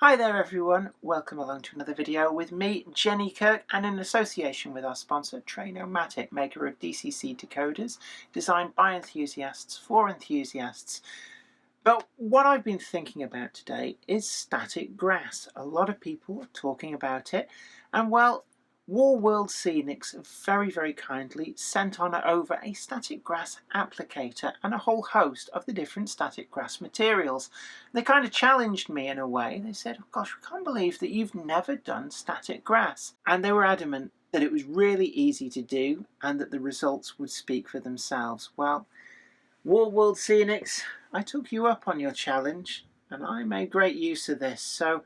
Hi there everyone, welcome along to another video with me, Jenny Kirk, and in association with our sponsor Trainomatic, maker of DCC decoders, designed by enthusiasts for enthusiasts. But what I've been thinking about today is static grass. A lot of people are talking about it, and well, Warworld Scenics very kindly sent on over a static grass applicator and a whole host of the different static grass materials. They kind of challenged me in a way. They said, oh gosh, we can't believe that you've never done static grass. And they were adamant that it was really easy to do and that the results would speak for themselves. Well, Warworld Scenics, I took you up on your challenge and I made great use of this. So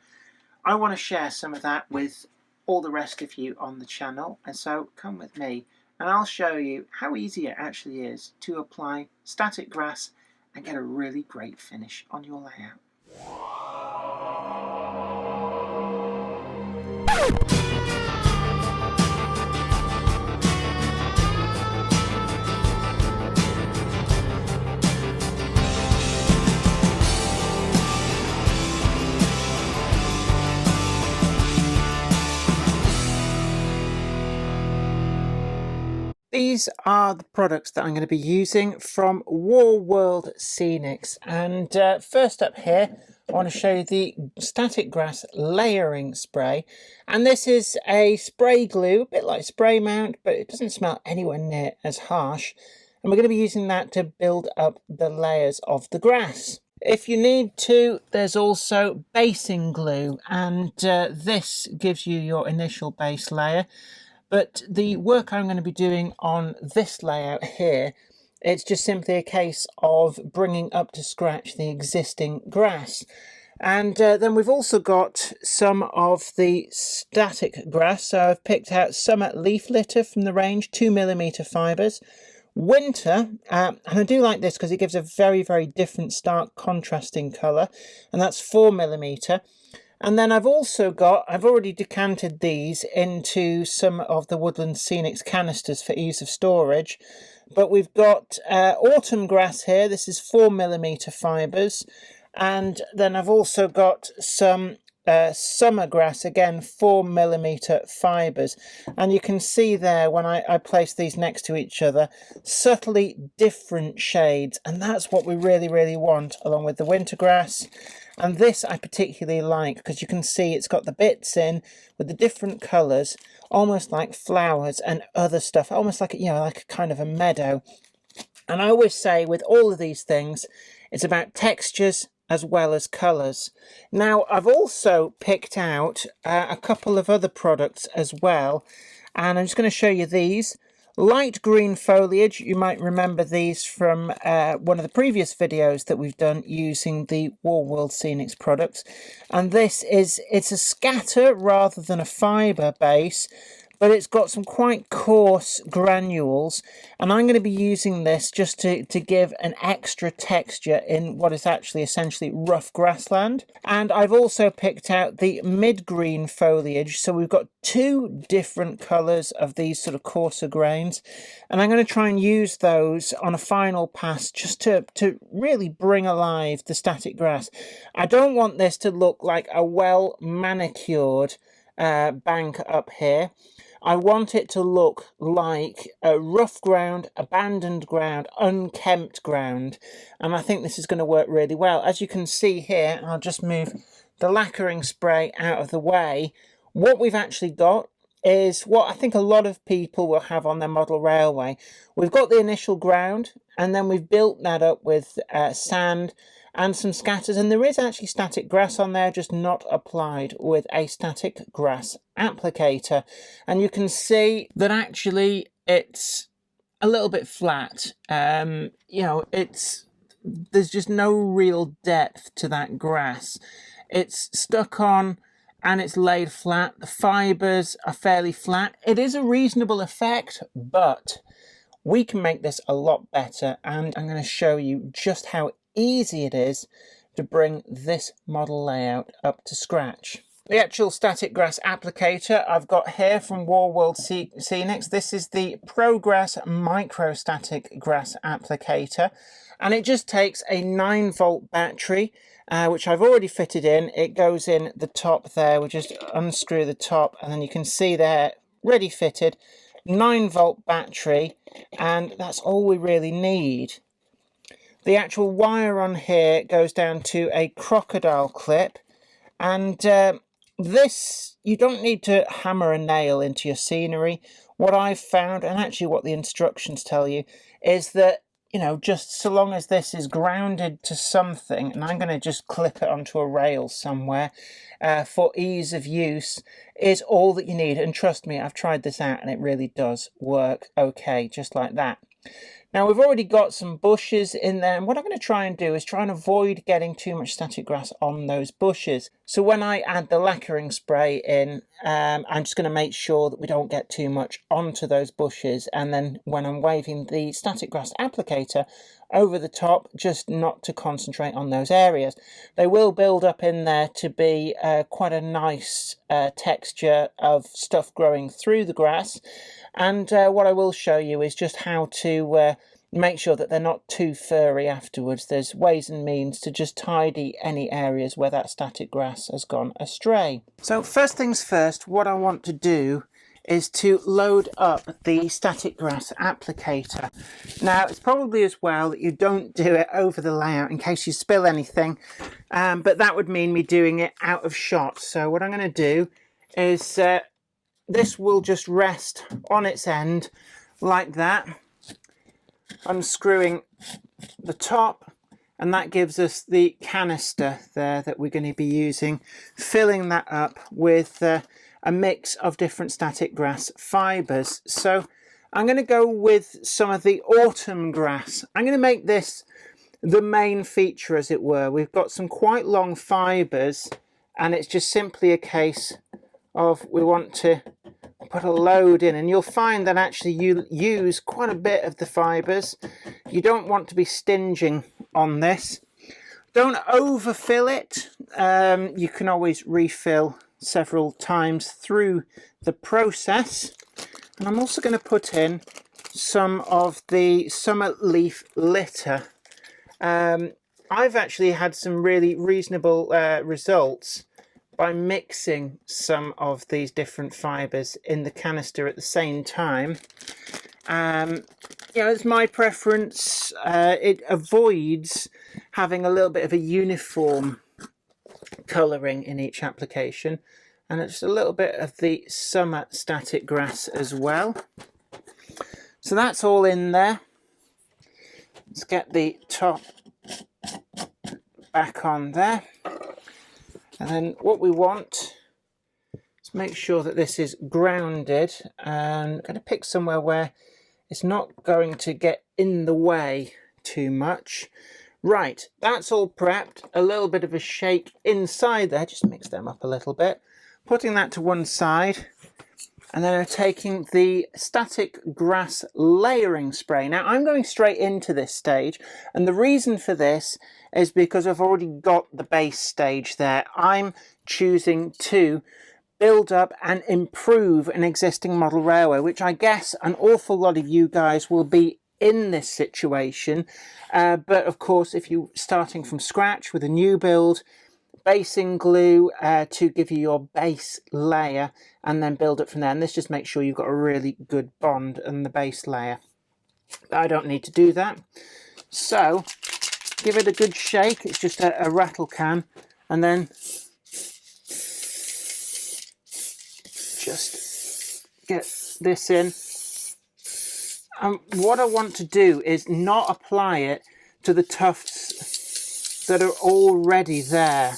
I want to share some of that with all the rest of you on the channel, and so come with me and I'll show you how easy it actually is to apply static grass and get a really great finish on your layout. These are the products that I'm going to be using from Warworld Scenics, and first up here I want to show you the static grass layering spray, and this is a spray glue, a bit like spray mount, but it doesn't smell anywhere near as harsh, and we're going to be using that to build up the layers of the grass. If you need to, there's also basing glue, and this gives you your initial base layer. But the work I'm going to be doing on this layout here, it's just simply a case of bringing up to scratch the existing grass. And then we've also got some of the static grass. So I've picked out Summer Leaf Litter from the range, 2mm fibres. Winter, and I do like this because it gives a very different stark contrasting colour, and that's 4mm. And then I've already decanted these into some of the Woodland Scenics canisters for ease of storage. But we've got autumn grass here. This is 4mm fibres. And then I've also got some summer grass, again 4mm fibres. And you can see there when I place these next to each other, subtly different shades. And that's what we really want, along with the winter grass. And this I particularly like because you can see it's got the bits in with the different colours, almost like flowers and other stuff, almost like, like a kind of a meadow. And I always say with all of these things, it's about textures as well as colours. Now, I've also picked out a couple of other products as well, and I'm just going to show you these. Light green foliage, you might remember these from one of the previous videos that we've done using the Warworld Scenics products. And it's a scatter rather than a fibre base, but it's got some quite coarse granules, and I'm going to be using this just to give an extra texture in what is actually essentially rough grassland. And I've also picked out the mid-green foliage, so we've got two different colours of these sort of coarser grains, and I'm going to try and use those on a final pass just to really bring alive the static grass. I don't want this to look like a well manicured bank up here. I want it to look like a rough ground, abandoned ground, unkempt ground, and I think this is going to work really well. As you can see here, and I'll just move the lacquering spray out of the way, what we've actually got is what I think a lot of people will have on their model railway. We've got the initial ground, and then we've built that up with sand and some scatters, and there is actually static grass on there, just not applied with a static grass applicator. And you can see that actually it's a little bit flat. There's just no real depth to that grass. It's stuck on and it's laid flat. The fibres are fairly flat. It is a reasonable effect, but we can make this a lot better, and I'm going to show you just how easy it is to bring this model layout up to scratch. The actual static grass applicator I've got here from Warworld Scenics. This is the Progress Microstatic Grass Applicator, and it just takes a 9-volt battery which I've already fitted in. It goes in the top there. We just unscrew the top, and then you can see there, ready fitted, 9-volt battery, and that's all we really need. The actual wire on here goes down to a crocodile clip, and this, you don't need to hammer a nail into your scenery. What I've found, and actually what the instructions tell you, is that, you know, just so long as this is grounded to something, and I'm going to just clip it onto a rail somewhere for ease of use, is all that you need. And trust me, I've tried this out and it really does work okay, just like that. Now we've already got some bushes in there, and what I'm going to try and do is try and avoid getting too much static grass on those bushes. So when I add the lacquering spray in, I'm just going to make sure that we don't get too much onto those bushes, and then when I'm waving the static grass applicator over the top, just not to concentrate on those areas. They will build up in there to be quite a nice texture of stuff growing through the grass. And what I will show you is just how to make sure that they're not too furry afterwards. There's ways and means to just tidy any areas where that static grass has gone astray. So first things first, what I want to do is to load up the static grass applicator. Now it's probably as well that you don't do it over the layout in case you spill anything, but that would mean me doing it out of shot. So what I'm going to do is this will just rest on its end like that, unscrewing the top, and that gives us the canister there that we're going to be using, filling that up with a mix of different static grass fibres. So I'm going to go with some of the autumn grass. I'm going to make this the main feature, as it were. We've got some quite long fibres, and it's just simply a case of we want to put a load in, and you'll find that actually you use quite a bit of the fibres. You don't want to be stinging on this. Don't overfill it. You can always refill several times through the process. And I'm also going to put in some of the summer leaf litter. I've actually had some really reasonable results by mixing some of these different fibres in the canister at the same time. You know, it's my preference. It avoids having a little bit of a uniform colouring in each application, and it's a little bit of the summer static grass as well. So that's all in there. Let's get the top back on there. And then what we want is make sure that this is grounded, and I'm going to pick somewhere where it's not going to get in the way too much. Right, that's all prepped. A little bit of a shake inside there, just mix them up a little bit. Putting that to one side, and then I'm taking the static grass layering spray. Now I'm going straight into this stage, and the reason for this is because I've already got the base stage there. I'm choosing to build up and improve an existing model railway, which I guess an awful lot of you guys will be in this situation. But of course, if you're starting from scratch with a new build, basing glue to give you your base layer, and then build it from there. And this just makes sure you've got a really good bond in the base layer. But I don't need to do that. So give it a good shake. It's just a rattle can, and then just get this in. And what I want to do is not apply it to the tufts that are already there.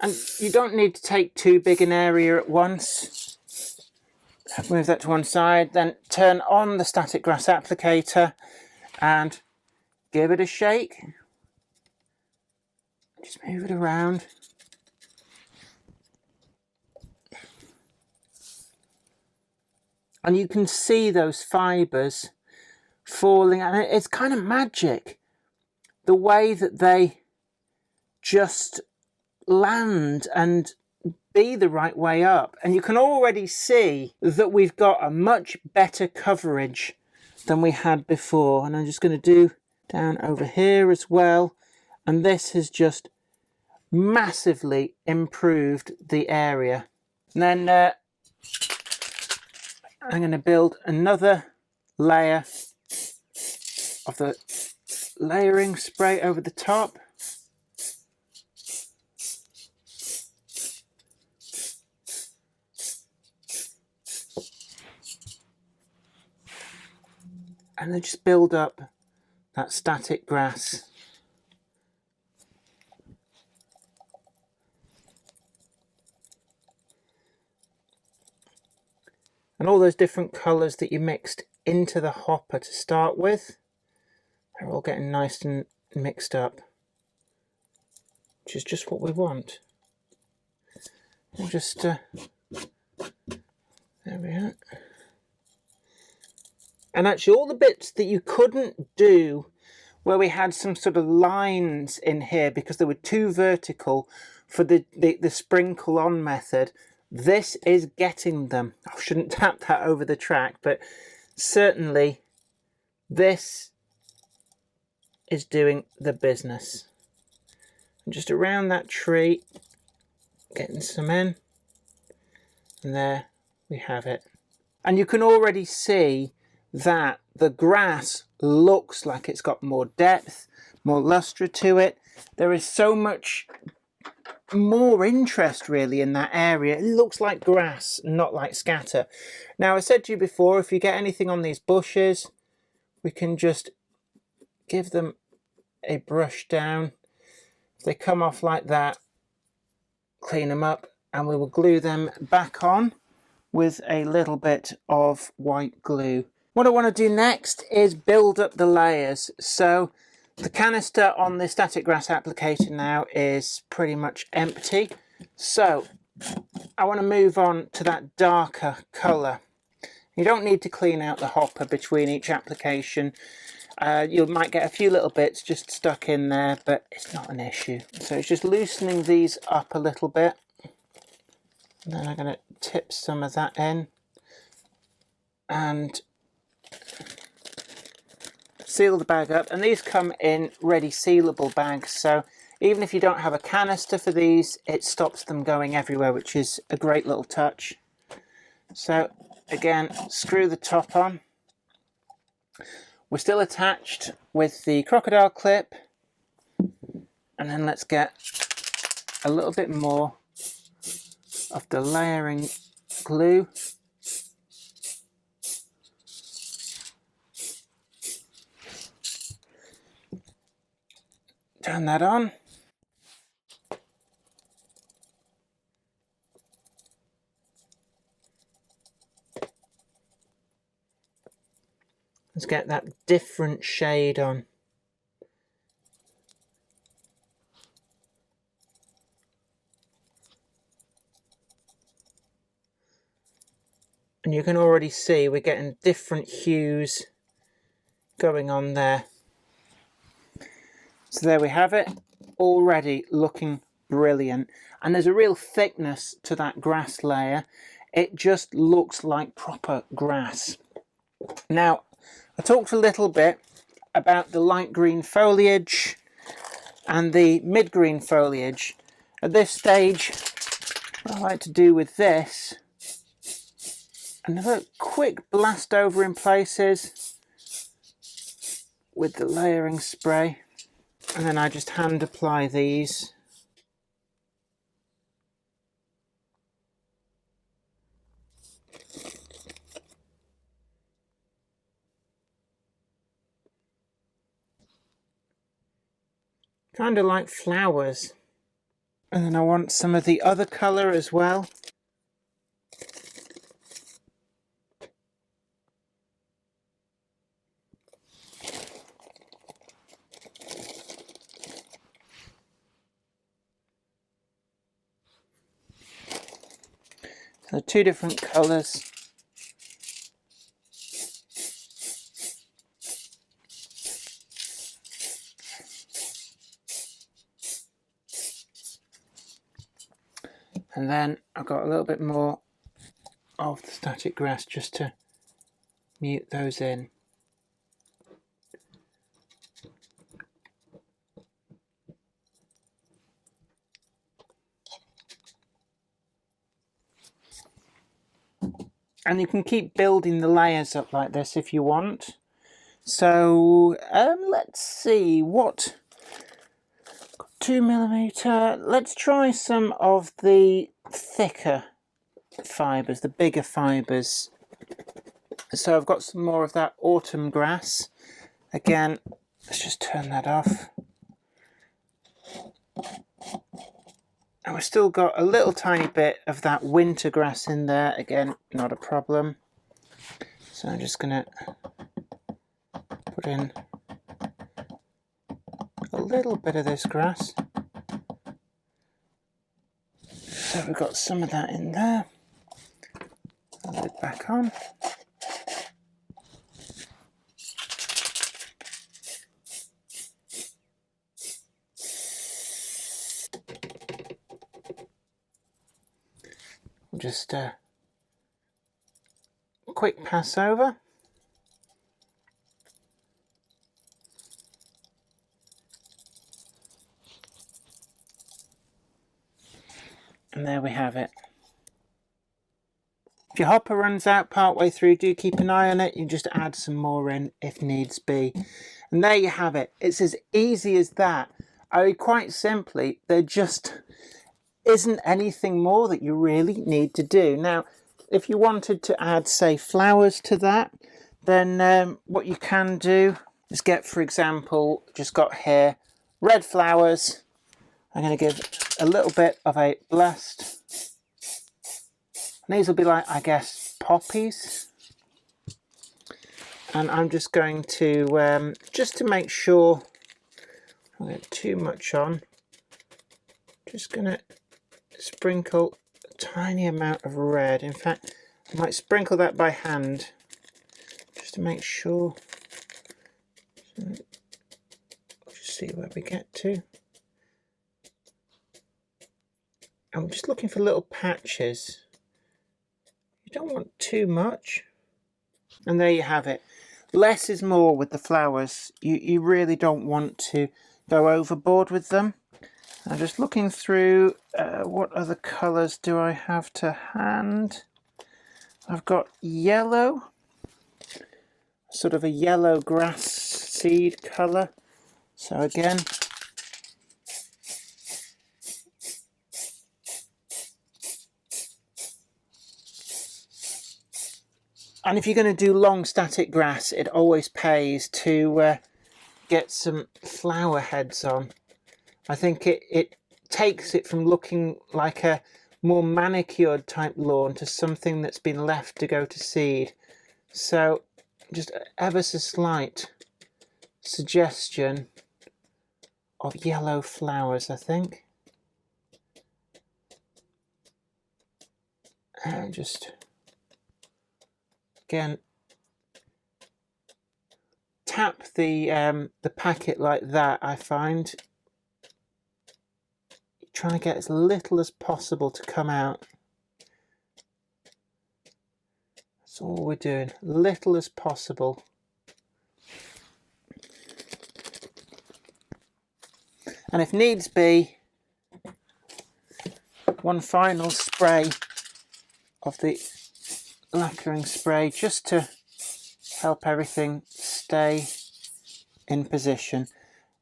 And you don't need to take too big an area at once. Move that to one side, then turn on the static grass applicator and give it a shake. Just move it around. And you can see those fibres falling, and it's kind of magic the way that they just land and be the right way up. And you can already see that we've got a much better coverage than we had before. And I'm just going to do down over here as well, and this has just massively improved the area. And then I'm going to build another layer of the layering spray over the top. And then just build up that static grass. And all those different colours that you mixed into the hopper to start with, they're all getting nice and mixed up, which is just what we want. We'll just, there we are. And actually all the bits that you couldn't do where we had some sort of lines in here because they were too vertical for the sprinkle on method, this is getting them. I shouldn't tap that over the track, but certainly this is doing the business. And just around that tree, getting some in, and there we have it. And you can already see that the grass looks like it's got more depth, more lustre to it. There is so much more interest really in that area. It looks like grass, not like scatter. Now, I said to you before, if you get anything on these bushes, we can just give them a brush down. If they come off like that, clean them up, and we will glue them back on with a little bit of white glue. What I want to do next is build up the layers. So the canister on the static grass applicator now is pretty much empty. So I want to move on to that darker colour. You don't need to clean out the hopper between each application. You might get a few little bits just stuck in there, but it's not an issue. So it's just loosening these up a little bit. And then I'm going to tip some of that in and seal the bag up. And these come in ready sealable bags, so even if you don't have a canister for these, it stops them going everywhere, which is a great little touch. So again, screw the top on. We're still attached with the crocodile clip, and then let's get a little bit more of the layering glue. Turn that on. Let's get that different shade on. And you can already see we're getting different hues going on there. So there we have it, already looking brilliant. And there's a real thickness to that grass layer. It just looks like proper grass. Now, I talked a little bit about the light green foliage and the mid-green foliage. At this stage, what I like to do with this, another quick blast over in places with the layering spray, and then I just hand apply these. Kind of like flowers. And then I want some of the other colour as well. So two different colours. And then I've got a little bit more of the static grass just to mute those in. And you can keep building the layers up like this if you want. So let's see, what 2mm. Let's try some of the thicker fibres, the bigger fibres. So I've got some more of that autumn grass. Again, let's just turn that off. And we've still got a little tiny bit of that winter grass in there. Again, not a problem. So I'm just going to put in a little bit of this grass. So we've got some of that in there. I'll lid back on. Just a quick pass over. And there we have it. If your hopper runs out partway through, do keep an eye on it. You just add some more in if needs be. And there you have it. It's as easy as that. I mean, quite simply, there just isn't anything more that you really need to do. Now, if you wanted to add, say, flowers to that, then what you can do is get, for example, just got here, red flowers. I'm going to give a little bit of a blast. And these will be like, I guess, poppies. And I'm just going to, just to make sure I don't get too much on, just going to sprinkle a tiny amount of red. In fact, I might sprinkle that by hand just to make sure. So, just see where we get to. I'm just looking for little patches. You don't want too much. And there you have it. Less is more with the flowers. You really don't want to go overboard with them. I'm just looking through what other colours do I have to hand. I've got yellow, sort of a yellow grass seed colour. So again, and if you're going to do long static grass, it always pays to get some flower heads on. I think it takes it from looking like a more manicured type lawn to something that's been left to go to seed. So just ever so slight suggestion of yellow flowers, I think. And just again tap the packet like that. I find trying to get as little as possible to come out. That's all we're doing, little as possible. And if needs be, one final spray of the lacquering spray just to help everything stay in position.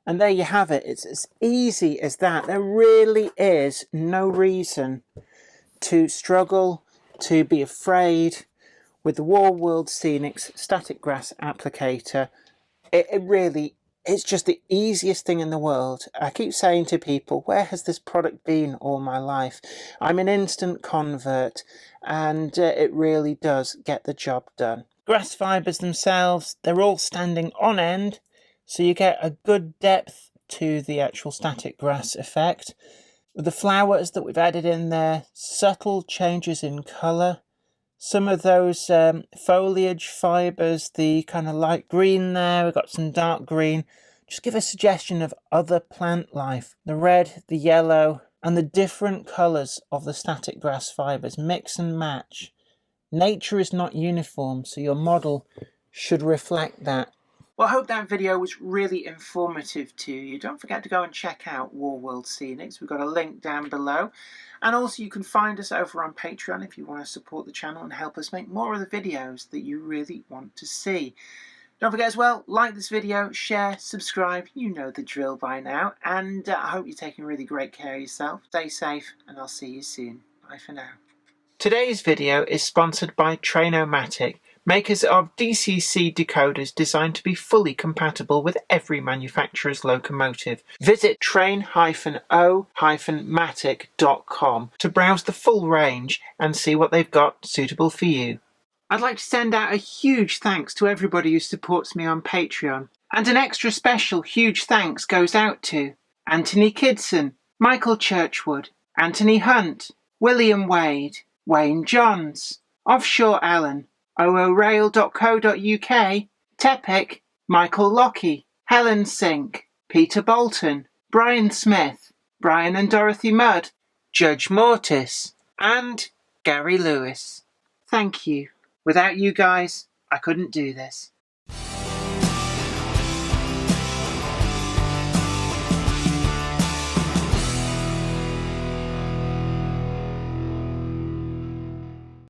And there you have it. It's as easy as that. There really is no reason to struggle, to be afraid with the War World Scenics Static Grass Applicator. It really, it's just the easiest thing in the world. I keep saying to people, where has this product been all my life? I'm an instant convert, and it really does get the job done. Grass fibres themselves, they're all standing on end, so you get a good depth to the actual static grass effect. With the flowers that we've added in there, subtle changes in colour. Some of those foliage fibres, the kind of light green there, we've got some dark green. Just give a suggestion of other plant life. The red, the yellow, and the different colours of the static grass fibres. Mix and match. Nature is not uniform, so your model should reflect that. Well, I hope that video was really informative to you. Don't forget to go and check out War World Scenics. We've got a link down below. And also you can find us over on Patreon if you want to support the channel and help us make more of the videos that you really want to see. Don't forget as well, like this video, share, subscribe, you know the drill by now. And I hope you're taking really great care of yourself. Stay safe and I'll see you soon. Bye for now. Today's video is sponsored by Trainomatic, makers of DCC decoders designed to be fully compatible with every manufacturer's locomotive. Visit train-o-matic.com to browse the full range and see what they've got suitable for you. I'd like to send out a huge thanks to everybody who supports me on Patreon. And an extra special huge thanks goes out to Anthony Kidson, Michael Churchwood, Anthony Hunt, William Wade, Wayne Johns, Offshore Allen, oorail.co.uk, Tepic, Michael Lockie, Helen Sink, Peter Bolton, Brian Smith, Brian and Dorothy Mudd, Judge Mortis, and Gary Lewis. Thank you. Without you guys, I couldn't do this.